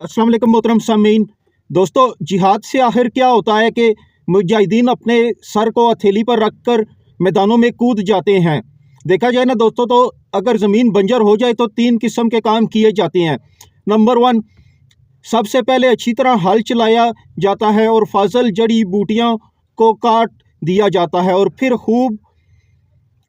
अस्सलाम वालेकुम मोहतरम सामीन। दोस्तों, जिहाद से आखिर क्या होता है कि मुजाहिदीन अपने सर को हथेली पर रख कर मैदानों में कूद जाते हैं। देखा जाए ना दोस्तों, तो अगर ज़मीन बंजर हो जाए तो 3 किस्म के काम किए जाते हैं। नंबर 1, सबसे पहले अच्छी तरह हल चलाया जाता है और फाजल जड़ी बूटियों को काट दिया जाता है और फिर खूब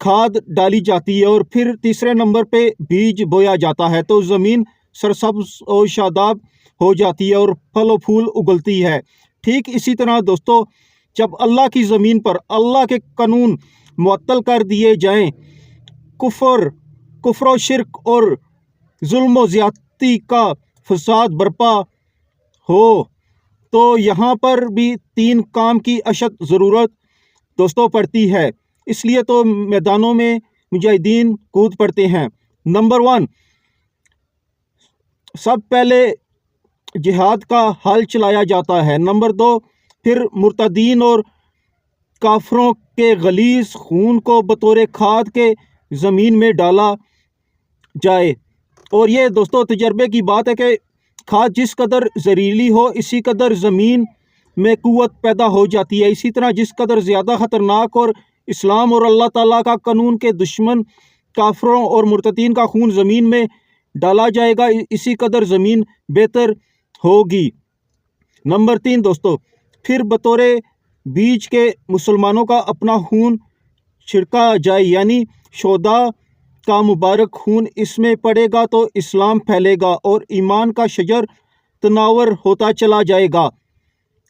खाद डाली जाती है और फिर तीसरे नंबर पे बीज बोया जाता है तो ज़मीन सरसब्ज और शादाब हो जाती है और फल और फूल उगलती है। ठीक इसी तरह दोस्तों, जब अल्लाह की ज़मीन पर अल्लाह के कानून मुअत्तल कर दिए जाएं, कुफ्र व शिरक और जुल्म व ज़्यादती का फसाद बर्पा हो, तो यहाँ पर भी 3 काम की अशद ज़रूरत दोस्तों पड़ती है। इसलिए तो मैदानों में मुजाहिदीन कूद पड़ते हैं। नंबर 1, सब पहले जिहाद का हल चलाया जाता है। नंबर 2, फिर मुर्तदीन और काफरों के गलीज खून को बतौर खाद के ज़मीन में डाला जाए। और ये दोस्तों तजर्बे की बात है कि खाद जिस कदर जहरीली हो, इसी कदर ज़मीन में कुव्वत पैदा हो जाती है। इसी तरह जिस कदर ज़्यादा ख़तरनाक और इस्लाम और अल्लाह ताला का कानून के दुश्मन काफरों और मुर्तदीन का खून ज़मीन में डाला जाएगा, इसी कदर ज़मीन बेहतर होगी। नंबर 3 दोस्तों, फिर बतौर बीज के मुसलमानों का अपना खून छिड़का जाए, यानी शोदा का मुबारक खून इसमें पड़ेगा तो इस्लाम फैलेगा और ईमान का शजर तनावर होता चला जाएगा।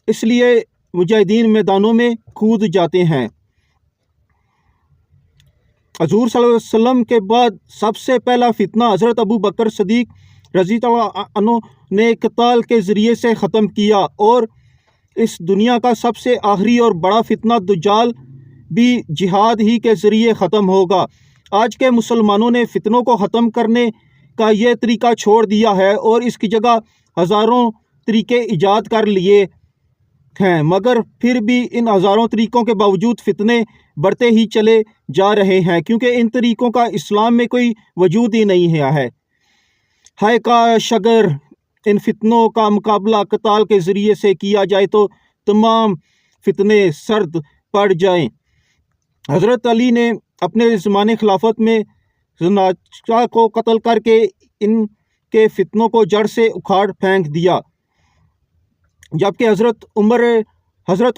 इसलिए मुजाहिदीन मैदानों में कूद जाते हैं। हजूर सल्लल्लाहु अलैहि वसल्लम के बाद सबसे पहला फितना हज़रत अबू बकर सदीक रज़ी अल्लाह अन्हु ने क़िताल के ज़रिए से ख़त्म किया और इस दुनिया का सबसे आखिरी और बड़ा फितना दज्जाल भी जिहाद ही के ज़रिए ख़त्म होगा। आज के मुसलमानों ने फितनों को ख़त्म करने का ये तरीका छोड़ दिया है और इसकी जगह हज़ारों तरीके ईजाद कर लिए हैं, मगर फिर भी इन हज़ारों तरीक़ों के बावजूद फितने बढ़ते ही चले जा रहे हैं, क्योंकि इन तरीक़ों का इस्लाम में कोई वजूद ही नहीं है। हाय काश अगर इन फितनों का मुकाबला क़िताल के ज़रिए से किया जाए तो तमाम फितने सर्द पड़ जाएं। हज़रत अली ने अपने ज़माने खिलाफत में ज़नाजा को कत्ल करके इनके फितनों को जड़ से उखाड़ फेंक दिया, जबकि हज़रत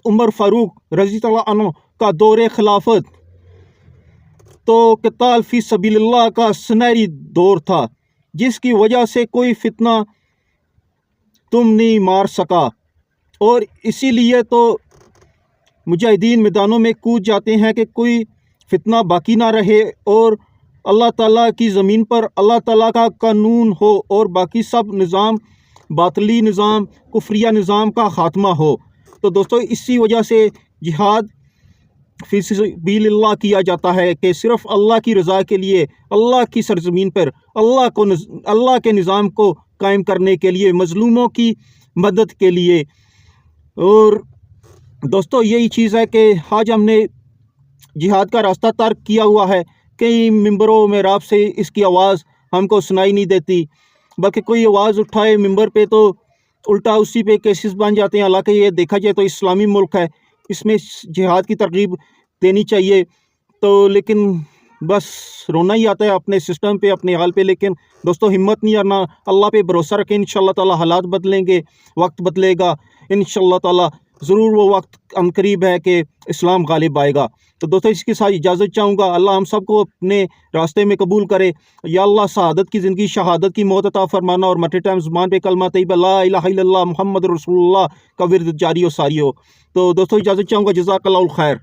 उमर फ़ारूक रज़ी अल्लाह अन्हु का दौरे खिलाफत तो क़िताल फ़ी सबीलिल्लाह का सुनहरी दौर था, जिसकी वजह से कोई फितना तुम नहीं मार सका। और इसीलिए तो मुजाहिदीन मैदानों में कूद जाते हैं कि कोई फितना बाकी ना रहे और अल्लाह ताला की ज़मीन पर अल्लाह ताला का कानून हो और बाकी सब निज़ाम बातली निज़ाम कुफ्रिया निज़ाम का ख़ात्मा हो। तो दोस्तों, इसी वजह से जिहाद फ़ी सबीलिल्लाह किया जाता है कि सिर्फ़ अल्लाह की रज़ा के लिए, अल्लाह की सरज़मीन पर अल्लाह के निज़ाम को कायम करने के लिए, मज़लूमों की मदद के लिए। और दोस्तों, यही चीज़ है कि आज हमने जिहाद का रास्ता तर्क किया हुआ है। कई मिंबरों में राब से इसकी आवाज़ हमको सुनाई नहीं देती, बल्कि कोई आवाज़ उठाए मिंबर पे तो उल्टा उसी पे केसेस बन जाते हैं। हालांकि ये देखा जाए तो इस्लामी मुल्क है, इसमें जिहाद की तरगीब देनी चाहिए। तो लेकिन बस रोना ही आता है अपने सिस्टम पे, अपने हाल पे। लेकिन दोस्तों, हिम्मत नहीं हारना, अल्लाह पे भरोसा रखें। इंशाअल्लाह ताला हालात बदलेंगे, वक्त बदलेगा। इंशाअल्लाह ताला ज़रूर वो वक्त अनकरीब है कि इस्लाम गालिब आएगा। तो दोस्तों, इसके साथ इजाज़त चाहूँगा। अल्लाह हम सबको अपने रास्ते में कबूल करे। या अल्लाह शहादत की ज़िंदगी, शहादत की मौत अता फरमाना और मरते टाइम ज़ुबान पे कलमा तैयबा ला इलाहा इल्लल्लाह मुहम्मद रसूलुल्लाह का विर्द जारी और सारी हो। तो दोस्तों, इजाज़त चाहूँगा। जज़ाकल्लाहुल खैर।